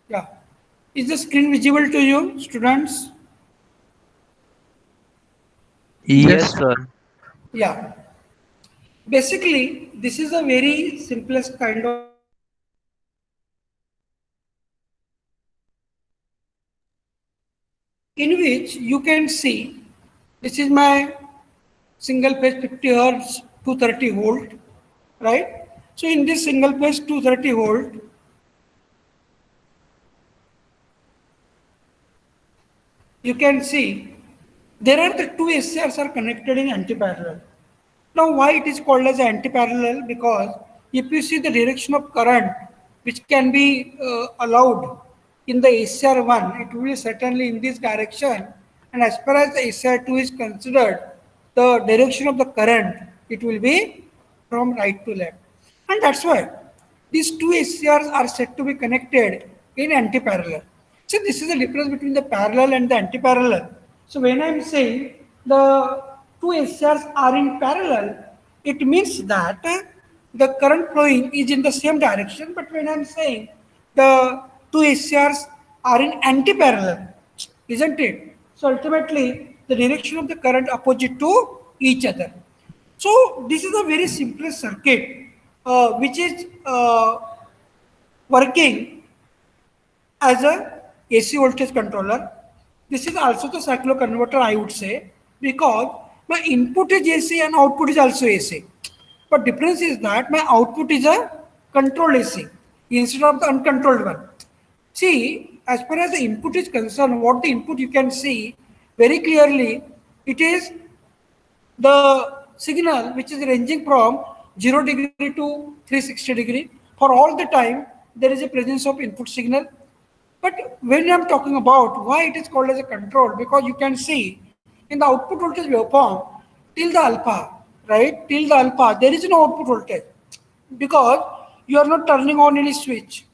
Yeah. Is the screen visible to you, students? Yes, Yes. sir. Yeah. Basically, this is a very simplest kind of in which you can see this is my single phase 50 hertz 230 volt, right? So in this single phase 230 volt, you can see there are the two SCRs are connected in anti-parallel. Now, why it is called as anti-parallel? Because if you see the direction of current which can be allowed in the SCR1, it will be certainly in this direction. And as far as the SCR2 is considered, the direction of the current, it will be from right to left. And that's why these two SCRs are said to be connected in anti-parallel. So this is the difference between the parallel and the anti-parallel. So when I am saying the two SCRs are in parallel, it means that the current flowing is in the same direction. But when I am saying the two SCRs are in anti-parallel, isn't it? So ultimately, the direction of the current opposite to each other. So this is a very simplest circuit which is working as a AC voltage controller. This is also the cycloconverter, I would say, because my input is AC and output is also AC. But difference is that my output is a controlled AC instead of the uncontrolled one. See, as far as the input is concerned, what the input you can see very clearly, it is the signal which is ranging from 0 degree to 360 degree. For all the time, there is a presence of input signal. But when I'm talking about why it is called as a control, because you can see in the output voltage waveform till the alpha, right? Till the alpha, there is no output voltage because you are not turning on any switch,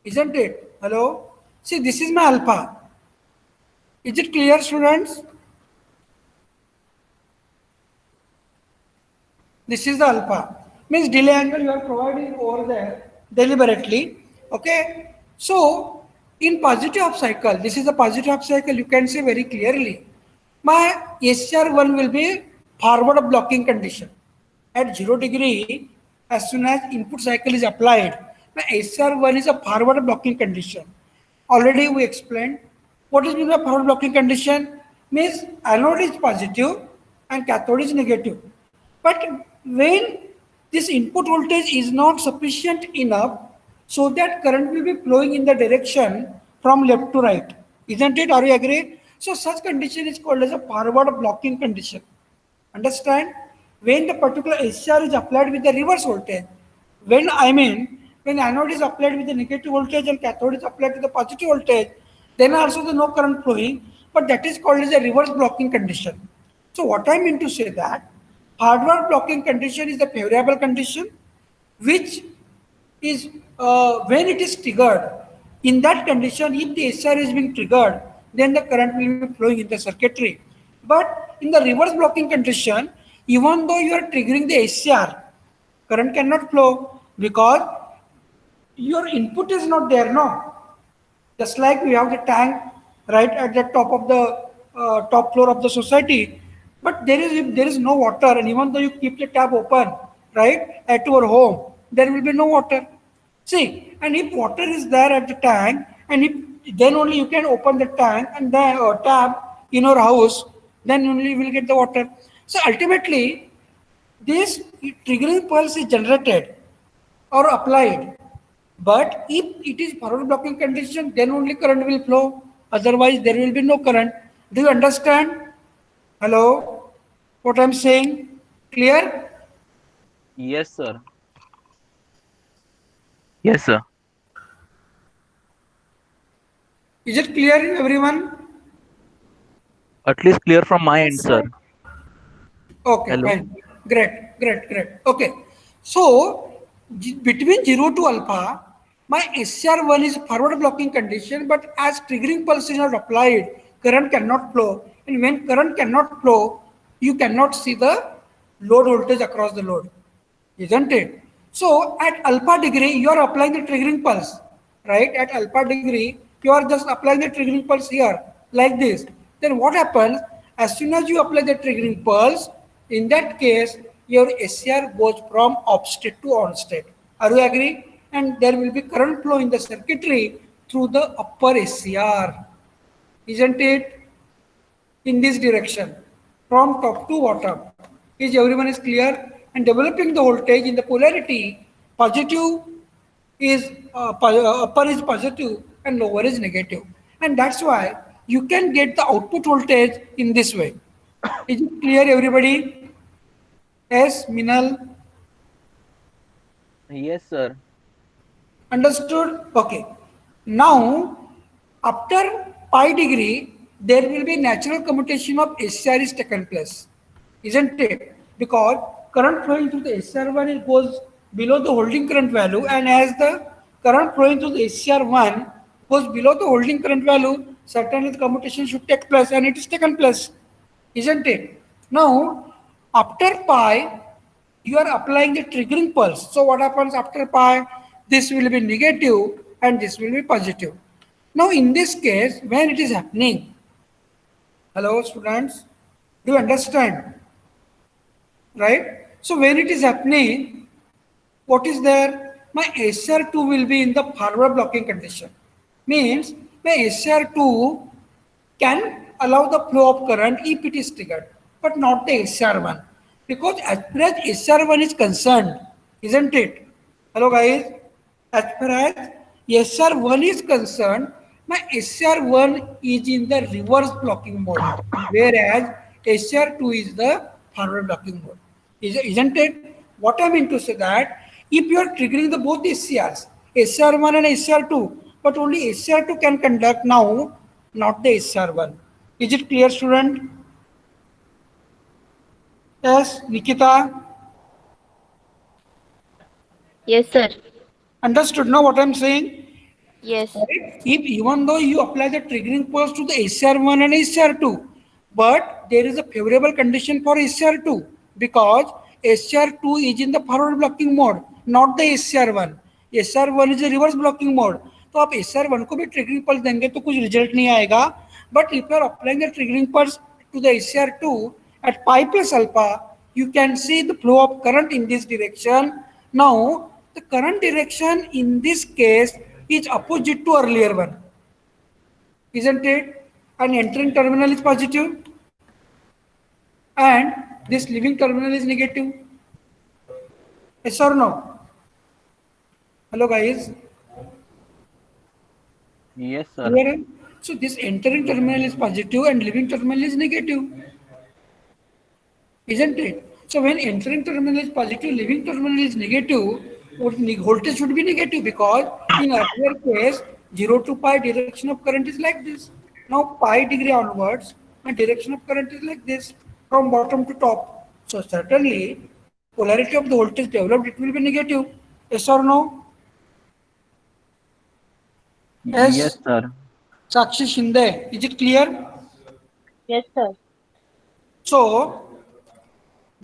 isn't it? Hello? See, this is my alpha. Is it clear, students? This is the alpha. Means delay angle you are providing over there deliberately. Okay. So in positive half cycle, this is a positive half cycle, you can see very clearly. My SCR1 will be forward blocking condition. At 0 degree, as soon as input cycle is applied, my SCR1 is a forward blocking condition. Already we explained what is mean by forward blocking condition means anode is positive and cathode is negative. But when this input voltage is not sufficient enough so that current will be flowing in the direction from left to right. Isn't it? Are you agree? So such condition is called as a forward blocking condition. Understand? When the particular SCR is applied with the reverse voltage, when anode is applied with the negative voltage and cathode is applied with the positive voltage, then also the no current flowing, but that is called as a reverse blocking condition. So what I mean to say that forward blocking condition is the favorable condition which is when it is triggered. In that condition, if the SR is being triggered, then the current will be flowing in the circuitry. But in the reverse blocking condition, even though you are triggering the SCR, current cannot flow because your input is not there, no? Just like we have the tank right at the top of the top floor of the society, but there is no water, and even though you keep the tap open, right, at your home, there will be no water. See, and if water is there at the tank, and if then only you can open the tank and the tap in your house, then only you will get the water. So ultimately, this triggering pulse is generated or applied. But if it is forward blocking condition, then only current will flow. Otherwise, there will be no current. Do you understand? Hello? What I'm saying? Clear? Yes, sir. Yes, sir. Is it clear, everyone? At least clear from my Yes, end, sir. sir. Okay, Hello. fine. Great. Okay. So, between 0 to alpha, my SCR1 is forward blocking condition, but as triggering pulse is not applied, current cannot flow. And when current cannot flow, you cannot see the load voltage across the load, isn't it? So, at alpha degree, you are applying the triggering pulse, right, at alpha degree, you are just applying the triggering pulse here, like this. Then what happens? As soon as you apply the triggering pulse, in that case, your SCR goes from off state to on state. Are you agree? And there will be current flow in the circuitry through the upper SCR. Isn't it? In this direction, from top to bottom. Is everyone is clear? And developing the voltage in the polarity, positive is upper is positive and lower is negative. And that's why you can get the output voltage in this way. Is it clear, everybody? Yes, Minal? Yes, sir. Understood? Okay. Now, after pi degree, there will be natural commutation of SCR is taken place, isn't it? Because current flowing through the SCR1 it goes below the holding current value, and as the current flowing through the SCR1 goes below the holding current value, certainly the commutation should take place, and it is taken place, isn't it? Now, after pi, you are applying the triggering pulse. So what happens after pi? This will be negative and this will be positive. Now in this case, when it is happening, hello students, do you understand? Right? So when it is happening, what is there? My SR2 will be in the forward blocking condition. Means my SR2 can allow the flow of current if it is triggered, but not the SR1. Because as far as SR1 is concerned, isn't it? Hello guys, as far as SR1 is concerned, my SR1 is in the reverse blocking mode, whereas SR2 is the forward blocking mode. Isn't it? What I mean to say that if you are triggering the both SCRs, SR1 and SR2, but only SR2 can conduct now, not the SR1. Is it clear, student? Yes, Nikita? Yes, sir. Understood now what I'm saying? Yes. Right? If even though you apply the triggering pulse to the SR1 and SR2, but there is a favorable condition for SR2 because SR2 is in the forward blocking mode, not the SR1. SR1 is a reverse blocking mode. तो आप SR1 को भी triggering pulse देंगे तो कुछ result नहीं आएगा. But if you are applying the triggering pulse to the SR2 at pi plus alpha, you can see the flow of current in this direction. Now, the current direction in this case is opposite to earlier one, isn't it? And entering terminal is positive and this leaving terminal is negative. Yes or no? Hello guys. Yes, sir. Clear? So this entering terminal is positive and leaving terminal is negative, isn't it? So when entering terminal is positive, leaving terminal is negative, voltage should be negative because in earlier case 0 to pi direction of current is like this. Now pi degree onwards, my direction of current is like this from bottom to top. So certainly polarity of the voltage developed, it will be negative. Yes or no? Yes. Yes, sir. Sakshi Shinde, is it clear? Yes, sir. So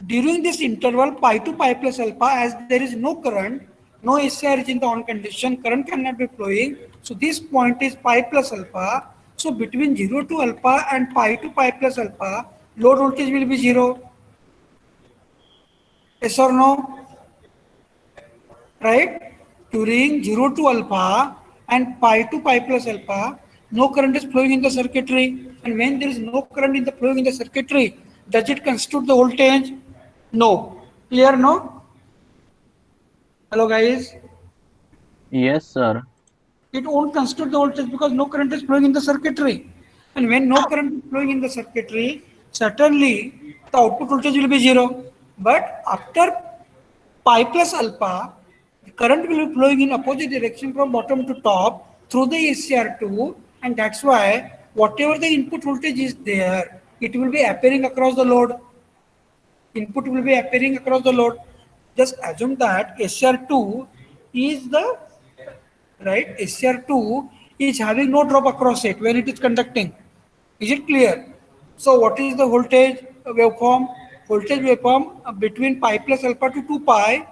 during this interval pi to pi plus alpha, as there is no current, no SCR is in the on condition, current cannot be flowing. So this point is pi plus alpha. So between 0 to alpha and pi to pi plus alpha, load voltage will be 0. Yes or no? Right? During 0 to alpha and pi to pi plus alpha, no current is flowing in the circuitry. And when there is no current in the flowing in the circuitry, does it constitute the voltage? No. Clear, no? Hello, guys. Yes, sir. It won't constitute the voltage because no current is flowing in the circuitry. And when no current is flowing in the circuitry, certainly the output voltage will be 0. But after pi plus alpha, the current will be flowing in opposite direction from bottom to top through the SCR2, and that's why whatever the input voltage is there, it will be appearing across the load. Input will be appearing across the load. Just assume that SCR2 is the right. SCR2 is having no drop across it when it is conducting. Is it clear? So what is the voltage waveform? Voltage waveform between pi plus alpha to 2 pi.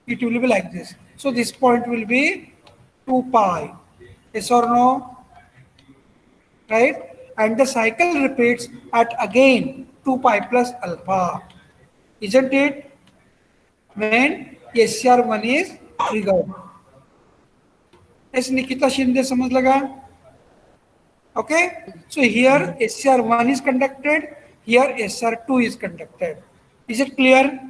it will be like this. So this point will be 2 pi. Yes or no? Right? And the cycle repeats at again 2 pi plus alpha. Isn't it? When SCR1 is triggered. Yes, Nikita Shinde समझ लगा? Okay? So here SCR1 is conducted, here SCR2 is conducted. Is it clear?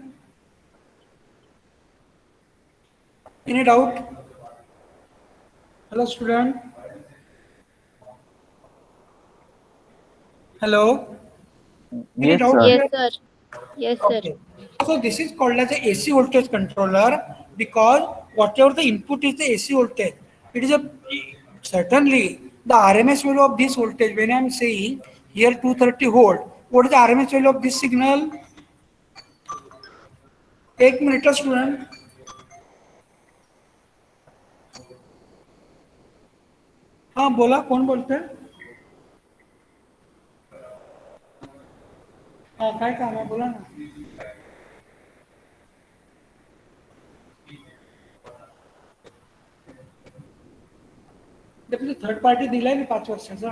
Any doubt? Hello, student. Hello. Any Yes, doubt? sir. Yes, sir. Yes, sir. Okay. So this is called as a AC voltage controller because whatever the input is the AC voltage. It is a certainly the RMS value of this voltage. When I am saying here 230 volt, what is the RMS value of this signal? एक minute student. हाँ बोला, कौन बोलते हैं? हाँ काय काम आहे बोला ना. थर्ड पार्टी दिलाय ना 5 वर्षाचा.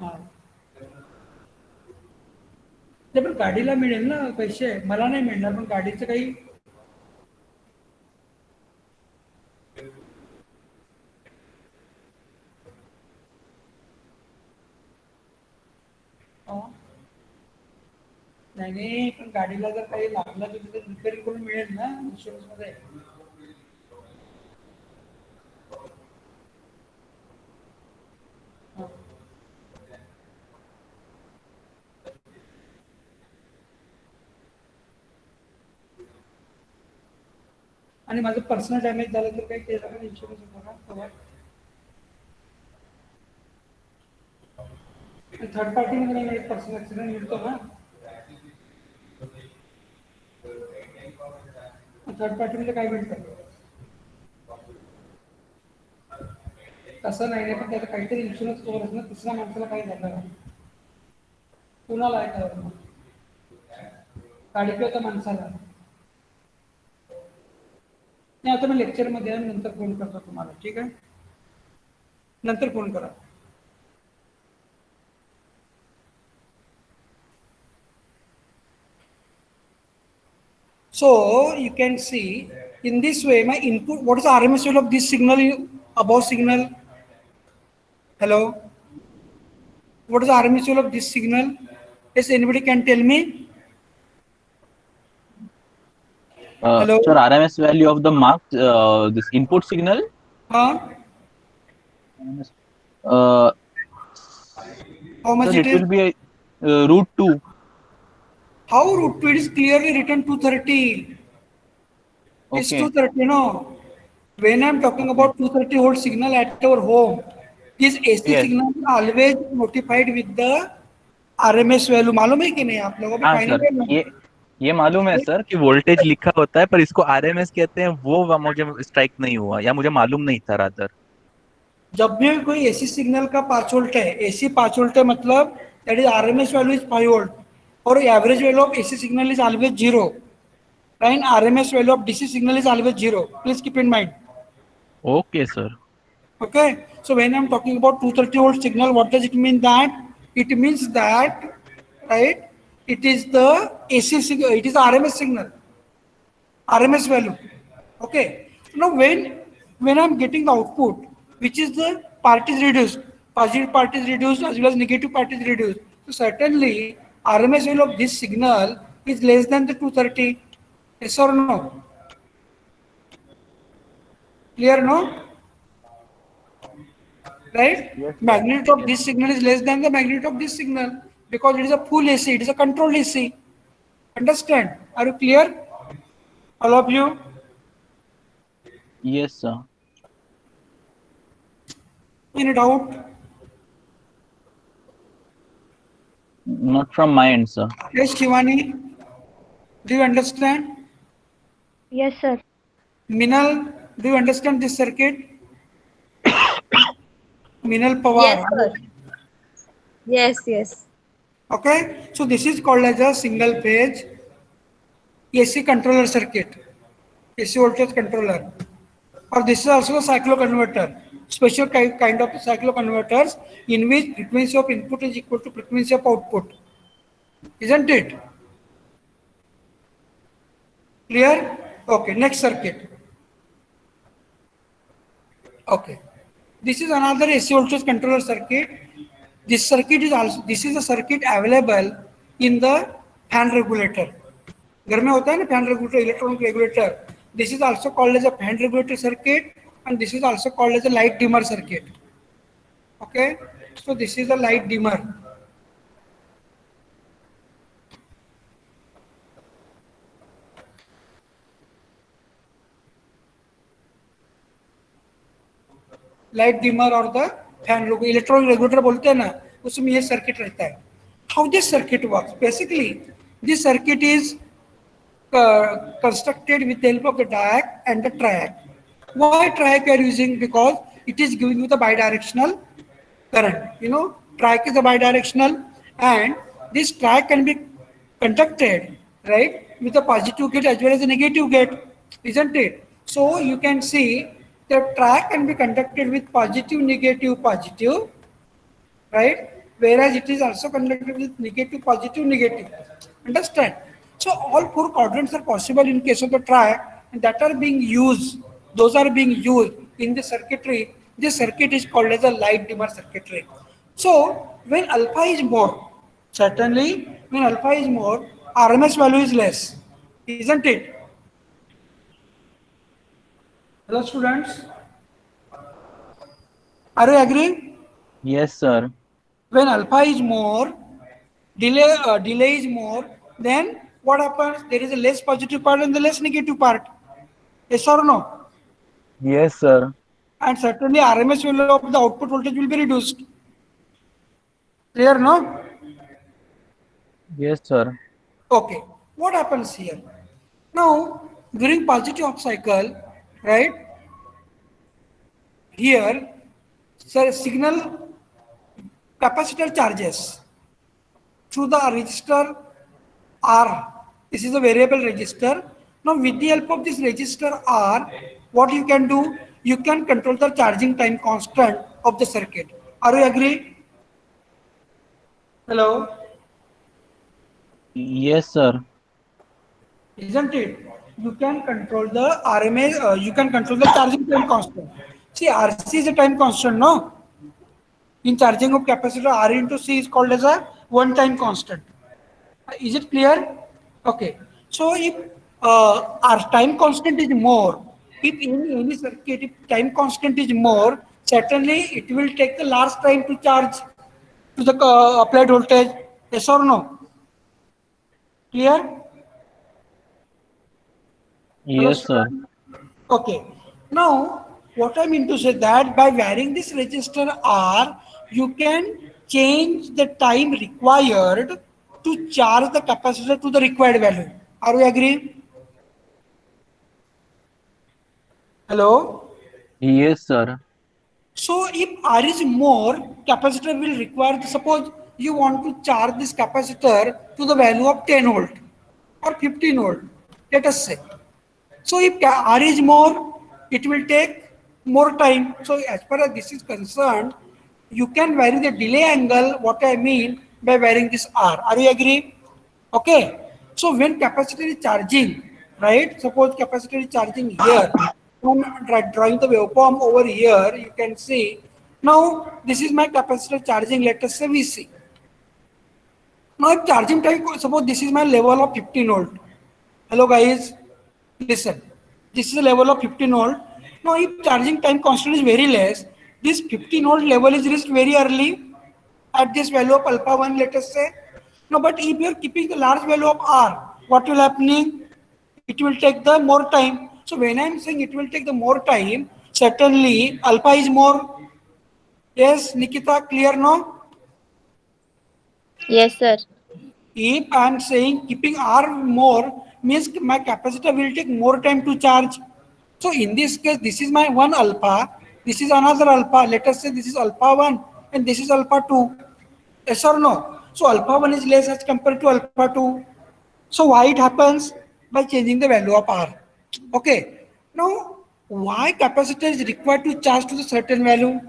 हा ते पण गाडीला मिळेल ना पैसे, मला नाही मिळणार पण गाडीचं काही. नाही नाही पण गाडीला जर काही लागलं तर तिथे रिपेअरिंग करून मिळेल ना इन्शुरन्स मध्ये. हा. आणि माझं पर्सनल डॅमेज झालं तर काही त्याचा पण इन्शुरन्स होतो का कव्हर? थर्ड पार्टी मध्ये नाही पर्सनल ऍक्सिडेंट मिळतो ना. थर्ड पार्टी मध्ये काय मिळतं? तसं नाही पण त्याचा काहीतरी इन्शुरन्स कव्हर असतं ना. तिसऱ्या माणसाला काही झालं कुणाला आहे कव्हर मग? गाडी किंवा त्या माणसाला. नाही आता मी लेक्चरमध्ये आहे, नंतर फोन करतो तुम्हाला. ठीक आहे, नंतर फोन करा. So you can see in this way my input, what is the RMS value of this signal, above signal? Hello? What is the RMS value of this signal? Yes, anybody can tell me? Hello? Sir, RMS value of the marked this input signal. Huh? Uh, How much sir, it it is? will be root 2. How root 2? It is clearly written 230. It's Okay. 230, no. When I'm talking about 230 volt signal at our home, this AC Yes. signal is always notified with the RMS value. मालूम है कि नहीं आप लोगों को? हाँ final sir, ये मालूम है सर कि वोल्टेज लिखा होता है, पर इसको आरएमएस कहते हैं, वो मुझे स्ट्राइक नहीं हुआ या मुझे मालूम नहीं था रादर. जब भी कोई एसी सिग्नल का 5 वोल्ट है, एसी 5 वोल्ट है मतलब that is RMS value is 5 volt और average value of AC signal is always 0 and RMS value of DC signal is always 0. Please keep in mind. Okay, sir. Okay, so when I'm talking about 230 volt signal, what does it mean? That it means that, right, it is the AC signal, it is RMS signal, RMS value. Okay, now when I'm getting the output, which is the part is reduced, positive part is reduced as well as negative part is reduced, so certainly RMS value of this signal is less than the 230. Yes or no? Clear, no? Right? Yes, Magnitude of this signal is less than the magnitude of this signal because it is a full AC, it is a controlled AC. Understand? Are you clear? All of you? Yes, sir. Any doubt? Not from my end, sir. Yes, Shivani? Do you understand? Yes, sir. Minal, do you understand this circuit? Minal Pawar. Yes, sir. Yes, yes. Okay, so this is called as a single phase AC controller circuit, AC voltage controller, or this is also a cycloconverter, special kind of cycloconverters in which frequency of input is equal to frequency of output, isn't it? Clear? Okay, next circuit. Okay, this is another AC voltage controller circuit. This circuit is also, this is a circuit available in the fan regulator. घर में होता है ना fan regulator, electronic regulator. This is also called as a fan regulator circuit, and this is also called as a light dimmer circuit. Okay, so this is a light dimmer. Light dimmer और the fan electronic regulator बोलते हैं ना, उसमें ये circuit रहता है. How this circuit works? Basically this circuit is constructed with the help of the diac and the triac. Why triac we are using? Because it is giving you the bidirectional current. You know, triac is a bidirectional, and this triac can be conducted, right, with a positive gate as well as a negative gate, isn't it? So you can see the triac can be conducted with positive, negative, positive, right? Whereas it is also conducted with negative, positive, negative. Understand? So all four quadrants are possible in case of the triac, and that are being used. Those are being used in the circuitry. This circuit is called as a light dimmer circuitry. So when alpha is more, certainly when alpha is more, RMS value is less, isn't it? Hello students, are you agree? Yes, sir. When alpha is more, delay is more, then what happens? There is a less positive part and the less negative part. Yes or no? Yes, sir. And certainly RMS value of the output voltage will be reduced. Clear, no? Yes, sir. Okay. What happens here? Now, during positive half cycle, right? Here, signal capacitor charges through the resistor R. This is a variable resistor. Now, with the help of this resistor R, what you can do? You can control the charging time constant of the circuit. Are you agree? Hello? Yes, sir. Isn't it? You can control the RMA, you can control the charging time constant. See, RC is a time constant, no? In charging of capacitor, R into C is called as a one-time constant. Is it clear? Okay. So if our time constant is more, if in any circuit, if time constant is more, certainly it will take the large time to charge to the applied voltage. Yes or no? Clear? Yes, sir. Okay. Now, what I mean to say that by varying this resistor R, you can change the time required to charge the capacitor to the required value. Are we agree? Hello? Yes, sir. So if R is more, capacitor will require, suppose you want to charge this capacitor to the value of 10 volt or 15 volt, let us say. So if R is more, it will take more time. So as far as this is concerned, you can vary the delay angle, what I mean by varying this R. Are you agree? Okay. So when capacitor is charging, right? Suppose capacitor is charging here. I'm drawing the waveform over here. You can see. Now this is my capacitor charging, let us say VC. Now if charging time, suppose this is my level of 15 volt. Hello guys, listen. This is the level of 15 volt. Now if charging time constant is very less, this 15 volt level is reached very early at this value of alpha 1, let us say. No, but if you are keeping the large value of R, what will happening? It will take the more time. So when I am saying it will take the more time, certainly alpha is more. Yes, Nikita, clear now? Yes, sir. If I am saying keeping R more, means my capacitor will take more time to charge. So in this case, this is my one alpha, this is another alpha. Let us say this is alpha 1 and this is alpha 2. Yes or no? So alpha 1 is less as compared to alpha 2. So why it happens? by changing the value of R. Okay. Now, why capacitor is required to charge to the certain value?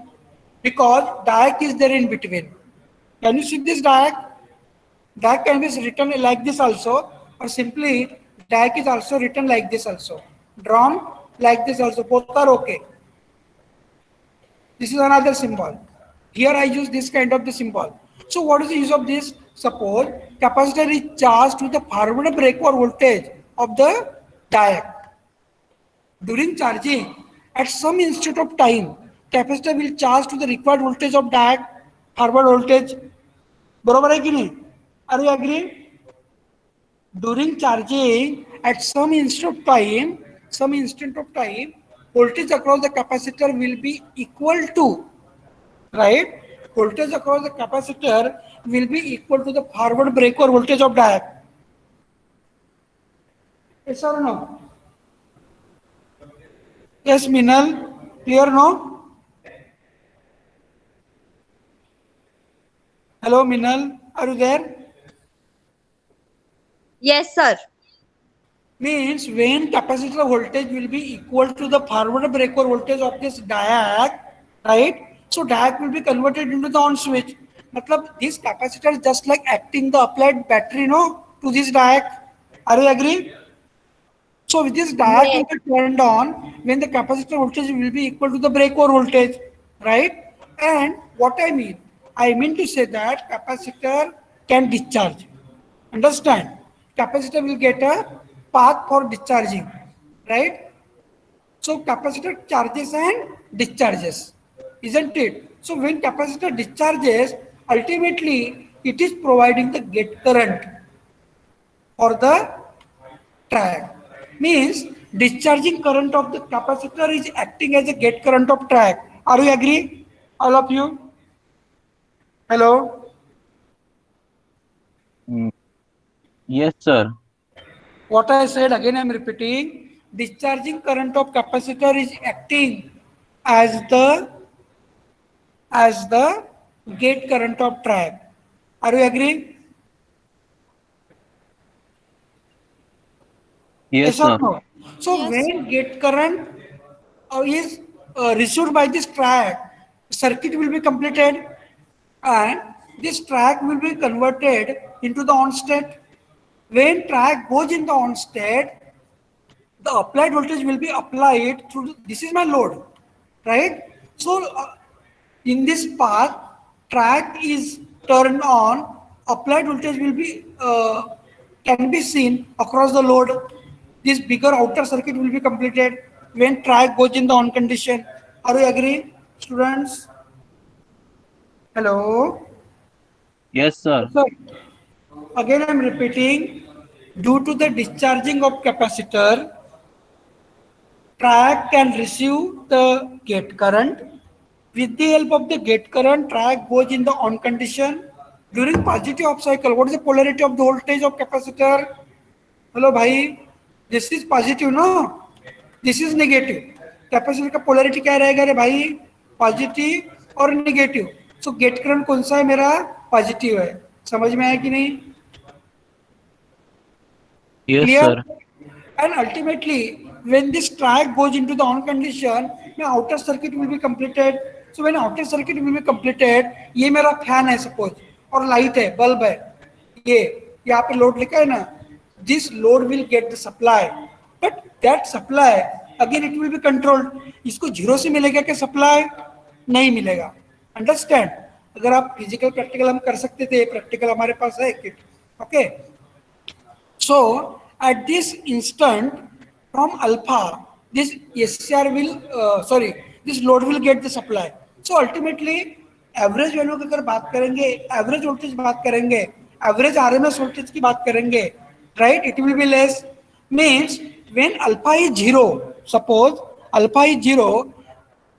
Because diac is there in between. Can you see this diac? Diac can be written like this also, or simply diac is also written like this also. Drawn like this also. Both are okay. This is another symbol. Here I use this kind of the symbol. So what is the use of this? Suppose capacitor is charged with the forward breakward voltage of the diac. During charging, at some instant of time, capacitor will charge to the required voltage of diac, forward voltage. बरोबर है कि नहीं? Are you agree? During charging, at some instant of time, voltage across the capacitor will be equal to, right? Voltage across the capacitor will be equal to the forward breakward voltage of diac. Yes or no? Yes, Minal, clear no? Hello, Minal, are you there? Yes, sir. Means when capacitor voltage will be equal to the forward breakward voltage of this diac, right? So diac will be converted into the on switch. Matlab this capacitor is just like acting the applied battery, no, to this diac. Are you agree? So with this diac will be turned on when the capacitor voltage will be equal to the breakward voltage, right? And what I mean to say that capacitor can discharge. Understand? Capacitor will get a path for discharging, right? So capacitor charges and discharges, isn't it? So when capacitor discharges, ultimately it is providing the gate current for the track. Means discharging current of the capacitor is acting as a gate current of track. Are you agree? All of you? Hello? Yes, sir. What I said again, I am repeating. Discharging current of capacitor is acting as the gate current of track. Are you agree? Yes, or sir. no? So when gate current is received by this track, circuit will be completed and this track will be converted into the on state. When track goes in the on state, the applied voltage will be applied through this is my load, right? So in this path, track is turned on, applied voltage will be can be seen across the load. This bigger outer circuit will be completed when track goes in the on condition. Are you agree, students? Hello? Yes, sir. So, again I am repeating, due to the discharging of capacitor, track can receive the gate current. With the help of the gate current, track goes in the on condition. During positive off cycle, what is the polarity of the voltage of capacitor? Hello, bhai. This is positive, no? This is negative. Capacitor का polarity क्या रहेगा रे भाई? Positive और negative. सो gate current कौन सा है मेरा? पॉजिटिव है. समझ में आया कि नहीं? Yes, Clear? sir. And ultimately, when this track goes into the on condition, my outer circuit will be completed. So when outer circuit will be completed, ये मेरा फैन है suppose और लाइट है, बल्ब है. ये यहाँ पे लोड लिखा है ना? This load will get the supply, but that supply again it will be controlled. इसको जीरो से मिलेगा क्या सप्लाई? नहीं मिलेगा. अंडरस्टैंड? अगर आप फिजिकल प्रैक्टिकल हम कर सकते थे, प्रैक्टिकल हमारे पास है kit. Okay. So at this instant from alpha, this SCR will this load will get the supply. So ultimately average value की अगर बात करेंगे, एवरेज वोल्टेज बात करेंगे, एवरेज आरएमएस वोल्टेज की बात करेंगे, right? It will be less. Means when alpha is 0, suppose alpha is 0,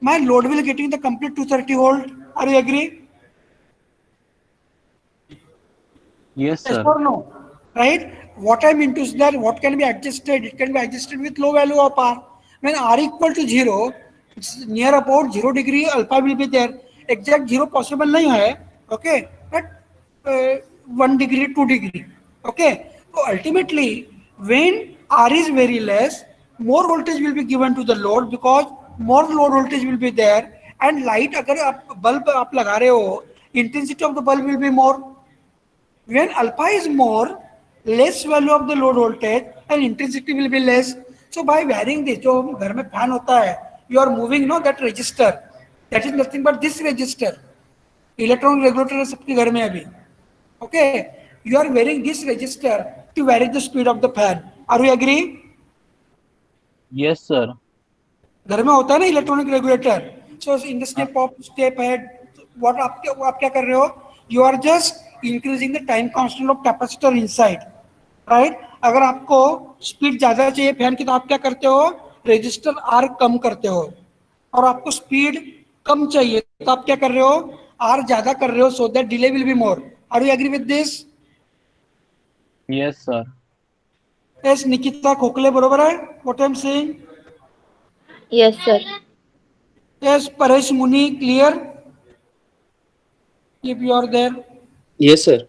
my load will getting the complete 230 volt. Are you agree? Yes, Yes sir. or no? Right? What I mean to say that what can be adjusted? It can be adjusted with low value of R. When R equal to 0, it's near about 0 degree alpha will be there. Exact 0 possible nahi hai. Okay? But 1 degree, 2 degree. Okay? So ultimately, when R is very less, more voltage will be given to the load because more load voltage will be there, and light अगर आप bulb आप लगा रहे हो, intensity of the bulb will be more. When alpha is more, less value of the load voltage and intensity will be less. So by varying this, जो घर में fan होता है, you are moving no that resistor. That is nothing but this resistor. Electron regulator है सबके घर में अभी. Okay, you are varying this resistor to vary the speed of the fan. Are you agree? Yes, sir. घर में होता है ना electronic regulator. So in the step head what आप क्या कर रहे हो? You are just increasing the time constant of capacitor inside, right? अगर आपको स्पीड ज्यादा चाहिए फैन की तो आप क्या करते हो? रेजिस्टर आर कम करते हो. और आपको स्पीड कम चाहिए तो आप क्या कर रहे हो? आर ज्यादा कर रहे हो so that delay will be more. Are you agree with this? Yes, sir. Yes Nikita Khokhale बरोबर है what I am saying? Yes, sir. Yes, Paresh Muni, clear? If you are there. Yes, sir.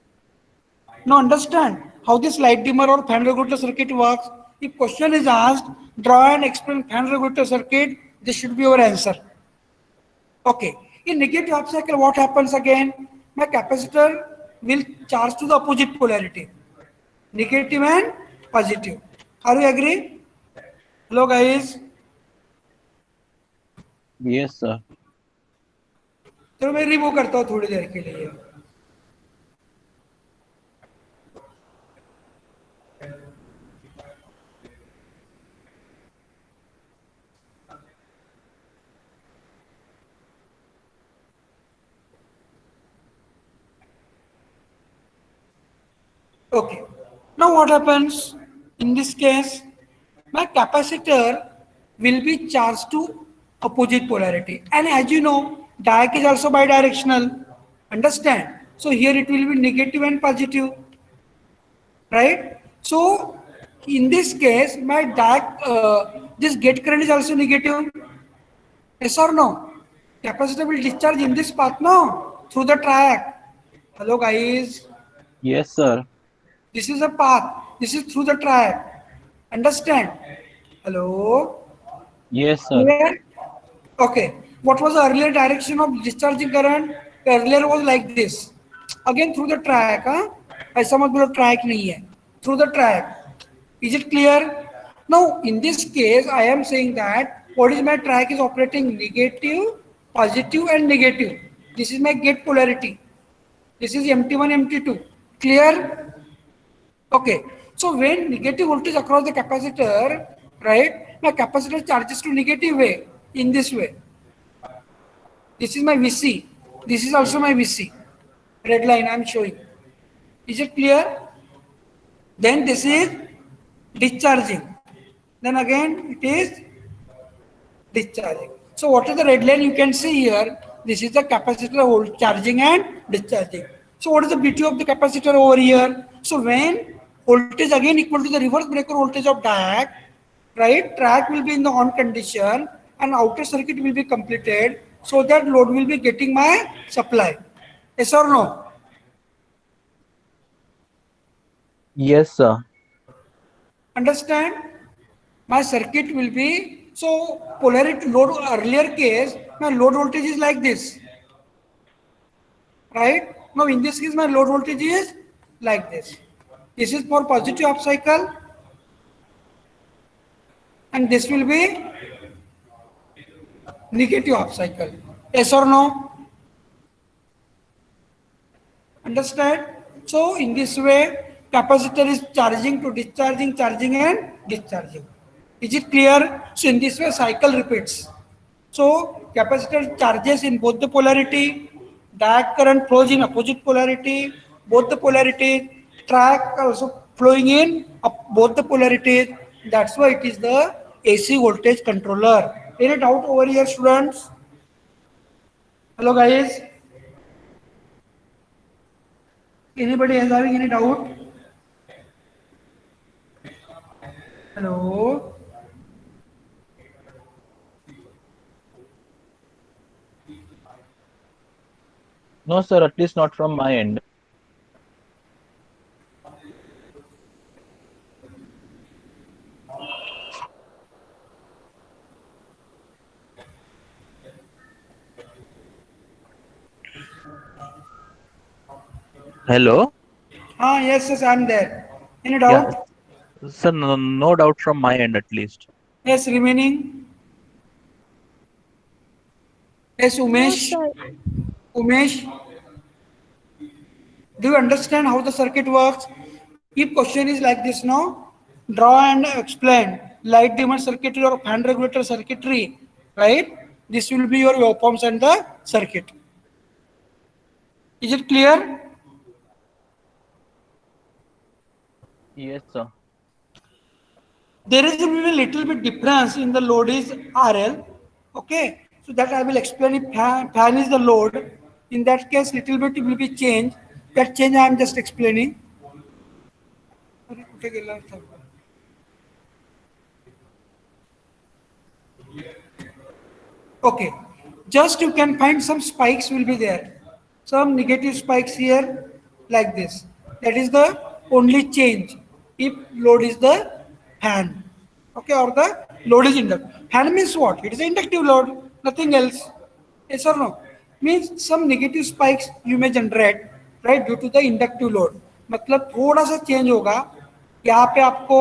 Now understand how this light dimmer or fan regulator circuit works. If question is asked, draw and explain fan regulator circuit, this should be your answer. Okay. In negative half cycle, what happens again? My capacitor will charge to the opposite polarity. Negative and positive. Are you agree? Hello guys. Yes, sir. चलो मैं remove करता हूँ थोड़ी देर के लिए. Okay. Now what happens? In this case, my capacitor will be charged to opposite polarity. And as you know, diac is also bidirectional. Understand? So here it will be negative and positive. Right? So in this case, my this gate current is also negative. Yes or no? Capacitor will discharge in this path, no? Through the triac. Hello guys. Yes, sir. This is a path. This is through the triac. Understand? Hello? Yes, sir. Clear? Okay. What was the earlier direction of discharging current? Earlier was like this. Again through the triac. Huh? ऐसा मत बोलो triac नहीं है. Through the triac. Is it clear? Now in this case, I am saying that what is my triac is operating negative, positive and negative. This is my gate polarity. This is MT1, MT2. Clear? Okay, so when negative voltage across the capacitor, right, my capacitor charges to negative way, in this way. This is my VC. This is also my VC. Red line I am showing. Is it clear? Then this is discharging. Then again it is discharging. So what is the red line you can see here? This is the capacitor charging and discharging. So what is the BTU of the capacitor over here? So when voltage again equal to the reverse breaker voltage of diac, right? Track will be in the on condition and outer circuit will be completed so that load will be getting my supply. Yes or no? Yes, sir. Understand? My circuit will be, so polarity load earlier case, my load voltage is like this. Right? Now in this case my load voltage is like this. This is for positive half cycle and this will be negative half cycle. Yes or no? Understand? So in this way capacitor is charging to discharging, charging and discharging. Is it clear? So in this way cycle repeats. So capacitor charges in both the polarity, diac current flows in opposite polarity, both the polarities, track also flowing in both the polarities. That's why it is the AC voltage controller. Any doubt over here, students? Hello guys. Anybody is having any doubt? Hello. No, sir, at least not from my end. Hello? Yes, yes, I'm there. Any Yeah, doubt? sir, no doubt from my end at least. Yes, remaining. Yes, No, Umesh. sir. Umesh, do you understand how the circuit works? If question is like this, no? Draw and explain. Light dimmer circuitry or fan regulator circuitry, right? This will be your waveforms and the circuit. Is it clear? Yes, sir. There is a little bit difference in the load is RL. Okay, so that I will explain. If fan is the load, in that case, little bit will be change. That change I am just explaining. Okay, just you can find some spikes will be there. Some negative spikes here like this. That is the only change if load is the fan. Okay, or the load is inductive. Fan means what? It is an inductive load, nothing else. Yes or no? Means some negative spikes you may generate, right, due to the inductive load. मतलब थोड़ा सा change होगा यहाँ पे आपको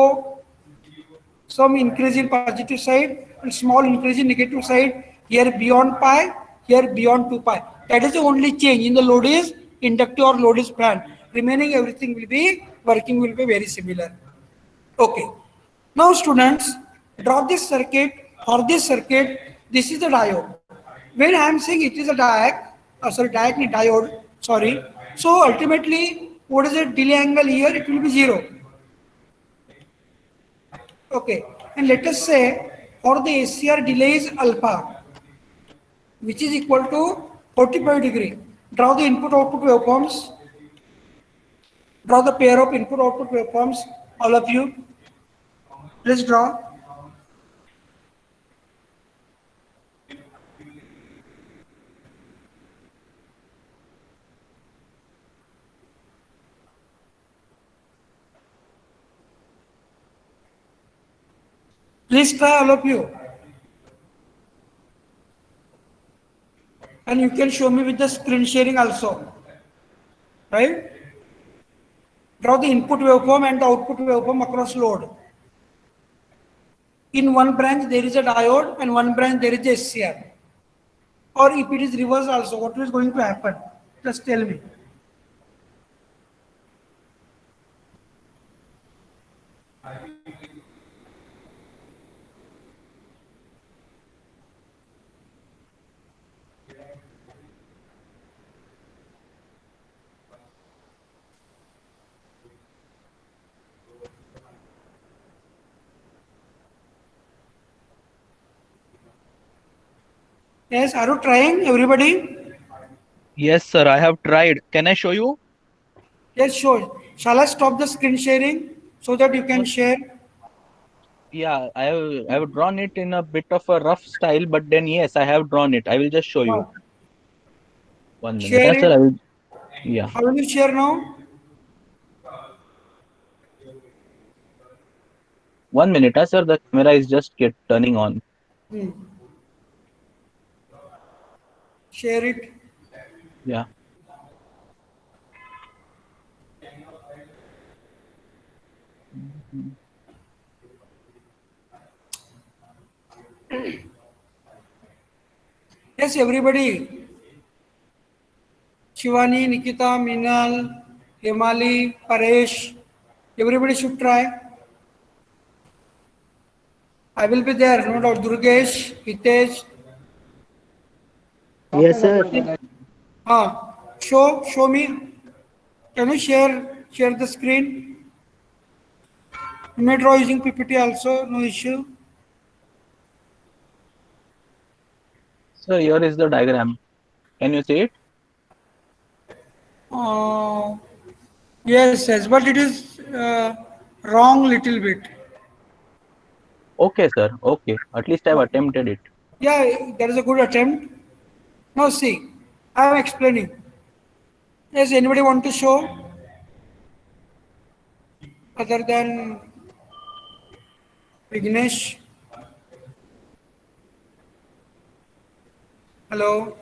some increase in positive side and small increase in negative side, here beyond pi, here beyond 2 pi. That is the only change in the load is inductive or load is fan. Remaining everything will be working will be very similar. Okay. Now students, draw this circuit. For this circuit, this is the diode. When I am saying it is a diode, sorry. So ultimately, what is the delay angle here? It will be 0. Okay, and let us say for the ACR delay is alpha, which is equal to 45 degree. Draw the input output waveforms. Draw the pair of input output waveforms. All of you, please draw. Please try all of you, and you can show me with the screen sharing also, right? Draw the input waveform and the output waveform across load. In one branch there is a diode and one branch there is a SCR. Or if it is reverse also, what is going to happen? Just tell me. Yes, are you trying, everybody? Yes, sir, I have tried. Can I show you? Yes, sure. Shall I stop the screen sharing so that you can No, share? yeah, I have drawn it in a bit of a rough style, but then yes, I have drawn it. I will just show you. Wow. 1 minute, Share sir. it. Yeah. How will you share now? 1 minute, sir. The camera is just get turning on. Hmm. Share it. Yeah. Yes, everybody. Shivani, Nikita, Minal, Himali, Paresh. Everybody should try. I will be there, no doubt. Durgesh, Hitesh. Yes, sir. Show me. Can you share the screen? You may draw using PPT also, no issue. So here is the diagram. Can you see it? Uh, yes, yes, but it is wrong little bit. Okay, sir. Okay. At least I've attempted it. Yeah, that is a good attempt. Now see, I am explaining. Yes, anybody want to show other than Vignesh? Hello.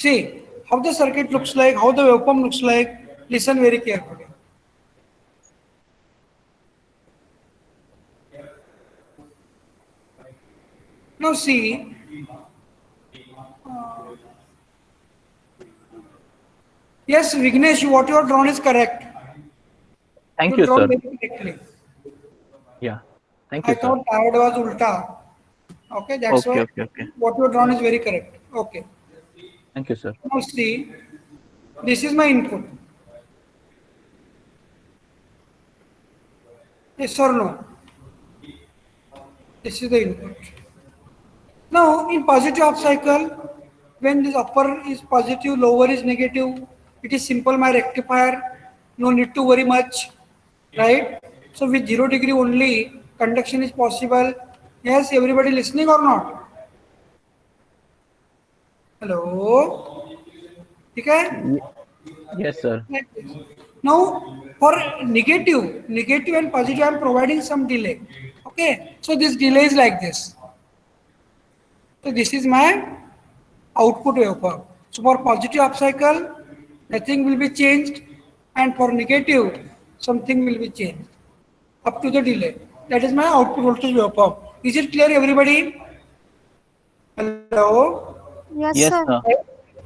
See how the circuit looks like, how the waveform looks like. Listen very carefully. Now see, yes, Vignesh, what you have drawn is correct. Thank You you, drawn sir. very correctly. Yeah. Thank I you, sir. thought diode was ulta. Okay, that's Okay, why okay, okay. what you have drawn is very correct. Okay. Thank you, sir. Now see, this is my input. Yes or no? This is the input. Now, in positive half cycle, when this upper is positive, lower is negative, it is simple my rectifier, no need to worry much, right? So with 0 degree only, conduction is possible. Yes, everybody listening or not? Hello? Okay? Yes, sir. Now, for negative and positive, I am providing some delay. Okay? So this delay is like this. So this is my output waveform. So for positive upcycle, nothing will be changed, and for negative, something will be changed up to the delay. That is my output voltage waveform. Is it clear, everybody? Hello? Yes, Yes, sir. sir.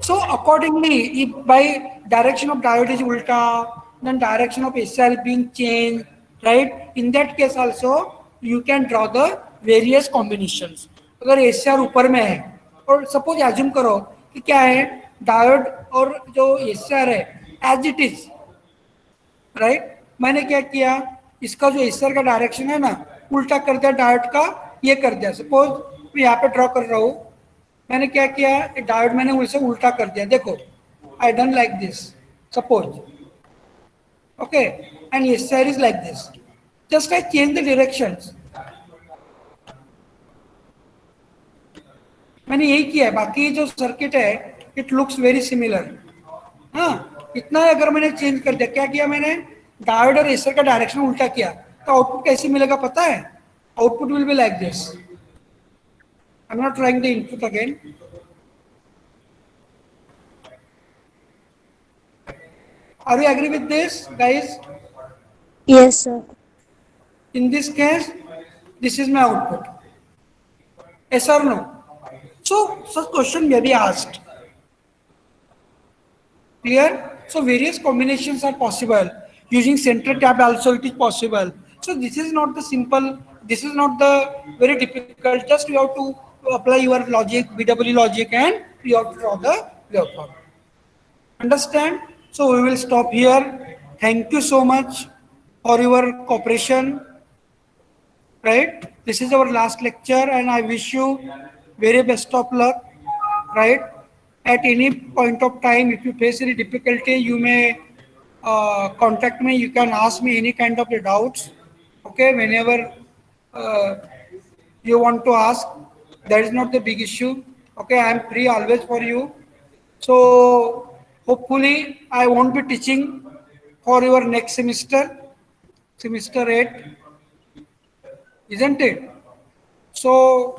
So accordingly, if by direction of diode is ulta, then direction of SR is being changed, right? In that case also, you can draw the various combinations. अगर SR ऊपर में है और suppose assume करो कि क्या है diode और जो SR है एज इट इज राइट, मैंने क्या किया, इसका जो SR का डायरेक्शन है ना उल्टा कर दिया डायोड का, ये कर दिया। सपोज मैं यहाँ पे ड्रॉ कर रहा हूँ, मैंने क्या किया, डायोड मैंने उसे उल्टा कर दिया। देखो, I done like this suppose, okay, and SR is like this, just I change the directions. मैंने यही किया है, बाकी जो सर्किट है इट लुक्स वेरी सिमिलर। हाँ, इतना ही अगर मैंने चेंज कर दिया, क्या किया मैंने, डायोड और एसर का डायरेक्शन उल्टा किया, तो आउटपुट कैसे मिलेगा पता है? Output will be like this. I am not trying the input again. Are you agree with this guys? Yes, sir. In this case, this is my output. Yes or no? So, such question may be asked. Clear? So, various combinations are possible. Using center tab also it is possible. So, this is not the simple, this is not the very difficult. Just you have to apply your logic, BW logic, and you have to draw the waveform. Understand? So, we will stop here. Thank you so much for your cooperation. Right? This is our last lecture, and I wish you very best of luck. Right? At any point of time, if you face any difficulty, you may contact me. You can ask me any kind of doubts. Okay, whenever you want to ask, that is not the big issue. Okay, I am free always for you. So hopefully, I won't be teaching for your next semester, semester 8. Isn't it? So,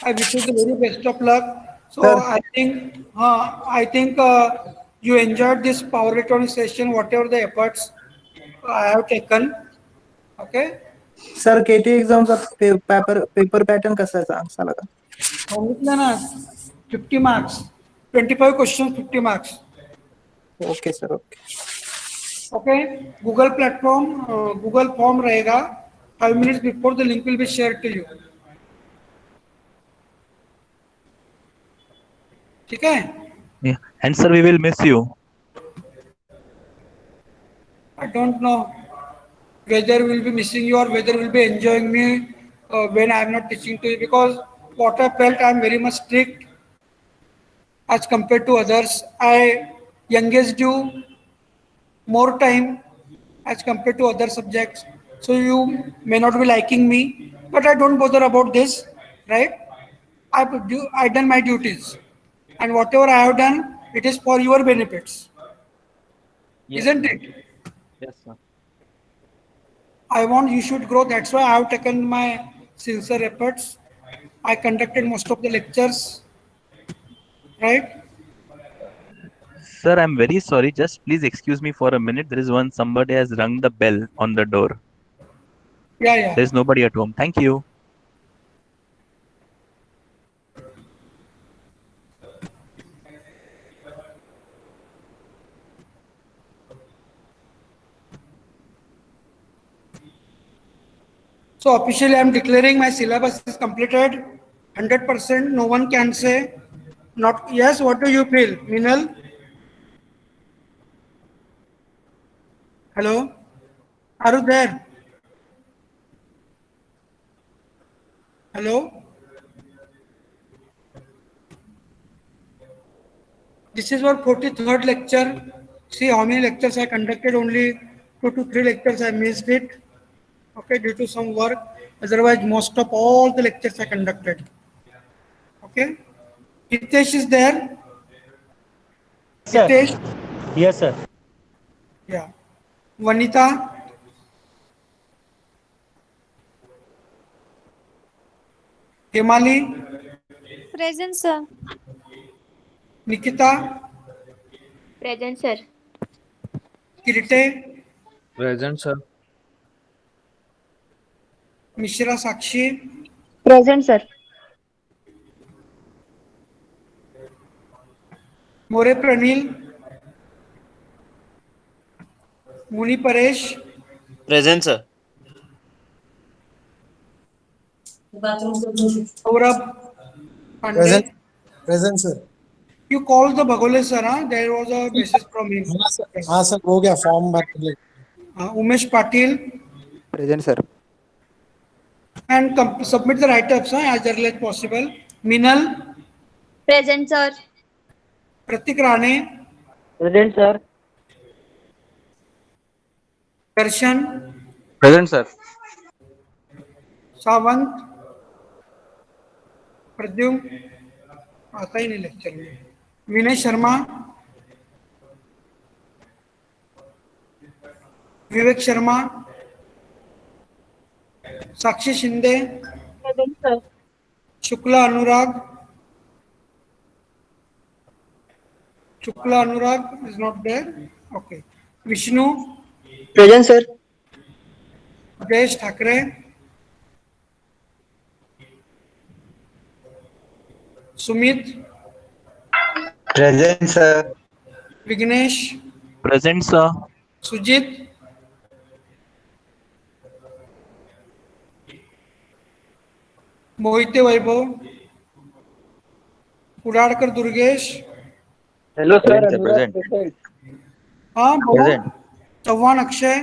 I wish you the very best of luck. So, Sir. I think you enjoyed this power electronic session, whatever the efforts I have taken. Okay. Sir KT एक्झामचा paper pattern कसा आहे सांगा का? सांगितलं ना, 50 marks, 25 questions, 50 marks. Okay sir, okay. Okay. Google platform, Google form रहेगा. 5 minutes before the link will be shared to you. ठीक है? Yeah. And sir, we will miss you. I don't know whether we'll be missing you or whether we'll be enjoying me when I'm not teaching to you, because what I felt, I'm very much strict as compared to others. I engaged you more time as compared to other subjects. So you may not be liking me, but I don't bother about this, right? I done my duties, and whatever I have done, it is for your benefits, isn't it? Yes, sir. I want you should grow. That's why I have taken my sincere efforts. I conducted most of the lectures. right? Sir, I'm very sorry. Just please excuse me for a minute. There is one somebody has rung the bell on the door. Yeah, yeah. There's nobody at home. Thank you. So officially, I'm declaring my syllabus is completed, 100%. No one can say not. Yes, what do you feel, Minal? Hello, are you there? Hello. This is our 43rd lecture. See how many lectures I conducted. Only 2 to 3 lectures I missed it. Okay, due to some work. Otherwise, most of all the lectures I conducted. Okay. Hitesh is there. Sir. Hitesh. Yes, sir. Yeah. Vanita. Himali. Present, sir. Nikita. Present, sir. Kirite. Present, sir. Mishra Sakshi. Present, sir. More Pranil. Muni Paresh. Present, sir. Saurabh Present, Pandey. present sir. You called the Bhagole sir, huh? There was a message from him. हाँ sir हो गया form भर के Umesh Patil. Present, sir. And submit the write-ups as early as possible. Minal. Present, sir. Pratik Rane. Present, sir. Darshan. Present, sir. Sawant. Pradyum आता ही नहीं lecture में. विनय शर्मा. विवेक शर्मा. साक्षी Shinde. Present, sir. Shukla Anurag. Shukla Anurag is not there. Okay. Vishnu. Present, sir. Jayesh Thakre. Sumit. Present, sir. Vignesh. Present, sir. Sujit. Mohite Vaibhav. Kudalkar Durgesh. Hello, sir. Present, sir. Anurag Present. present. हाँ बोलो. Present. Chauhan Akshay.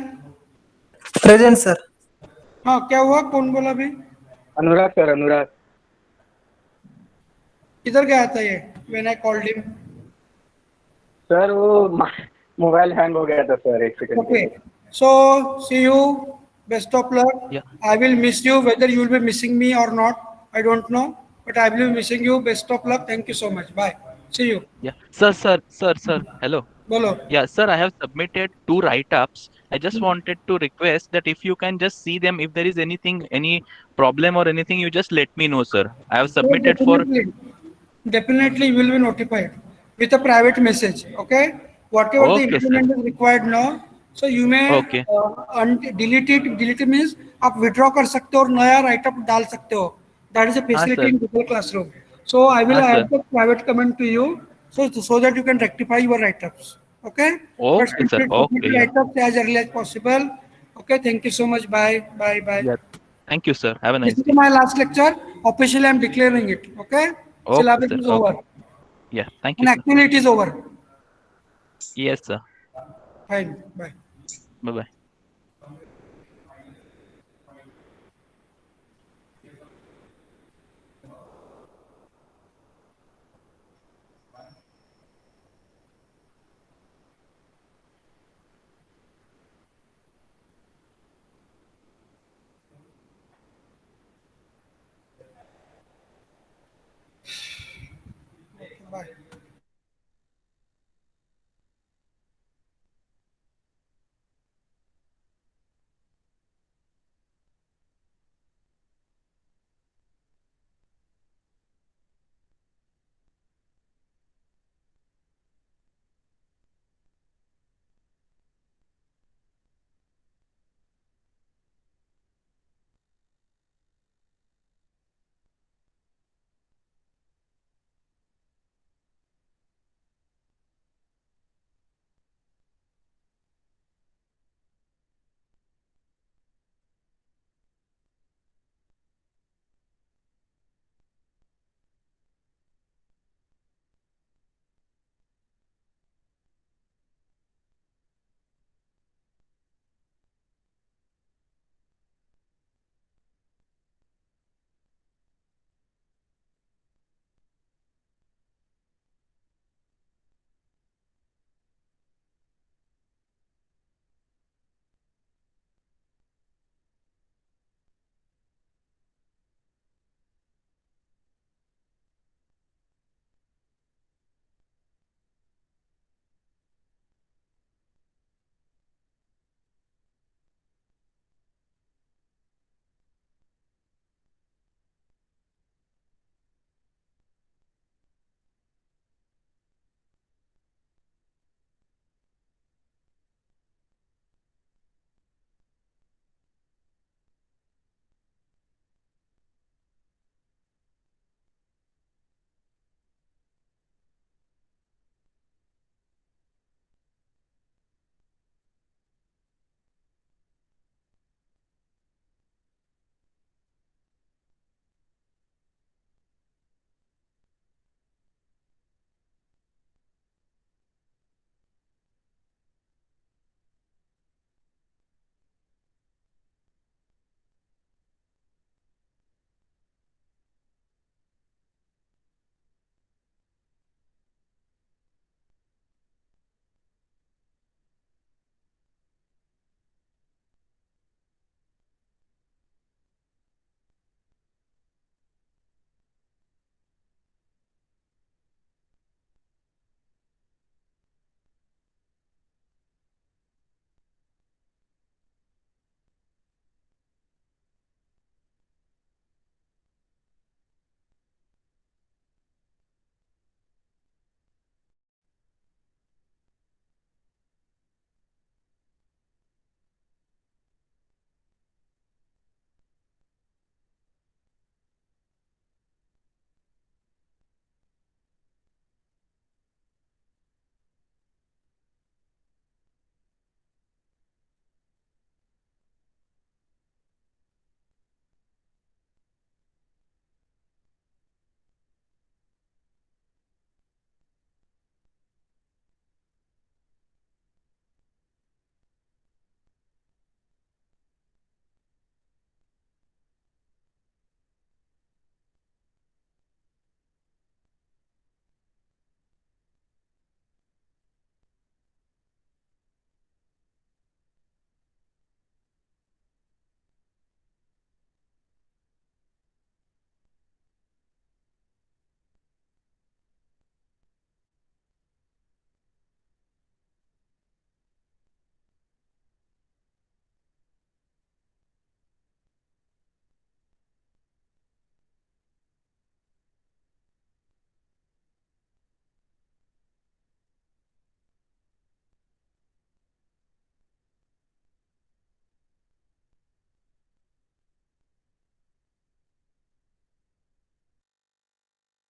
Present, sir. हाँ क्या हुआ, कौन बोला अभी? Anurag, sir. Anurag. किधर गया था ये? When I called him. Sir वो मोबाइल हैंग हो गया था सर एक सेकंड के लिए. Okay. So see you. Best of luck. Yeah. I will miss you. Whether you will be missing me or not, I don't know. But I will be missing you. Best of luck. Thank you so much. Bye. See you. Yeah. Sir. Hello. बोलो. Yeah, sir, I have submitted 2 write-ups. I just wanted to request that if you can just see them, if there is anything, any problem or anything, you just let me know, sir. I have submitted for. Definitely you will be notified with a private message. Okay. Whatever the Okay, sir. implement is required now. So you may Okay. delete it. Delete it means आप withdraw कर सकते हो और नया write-up डाल सकते हो. That is a facility sir. in Google Classroom. So I will हाँ, add sir. the private comment to you, so that you can rectify your write-ups. Okay. Okay, sir. Okay, yeah. Write-ups as early as possible. Okay. Thank you so much. Bye. Bye. Bye. Yeah. Thank you, sir. Have a This nice is day. my last lecture. Officially, I'm declaring it. Okay. Okay, Syllabus sir. is over. Okay. Yeah. Thank And you, sir. actually, it is over. Yes, sir. Fine. Bye. Bye-bye. Bye.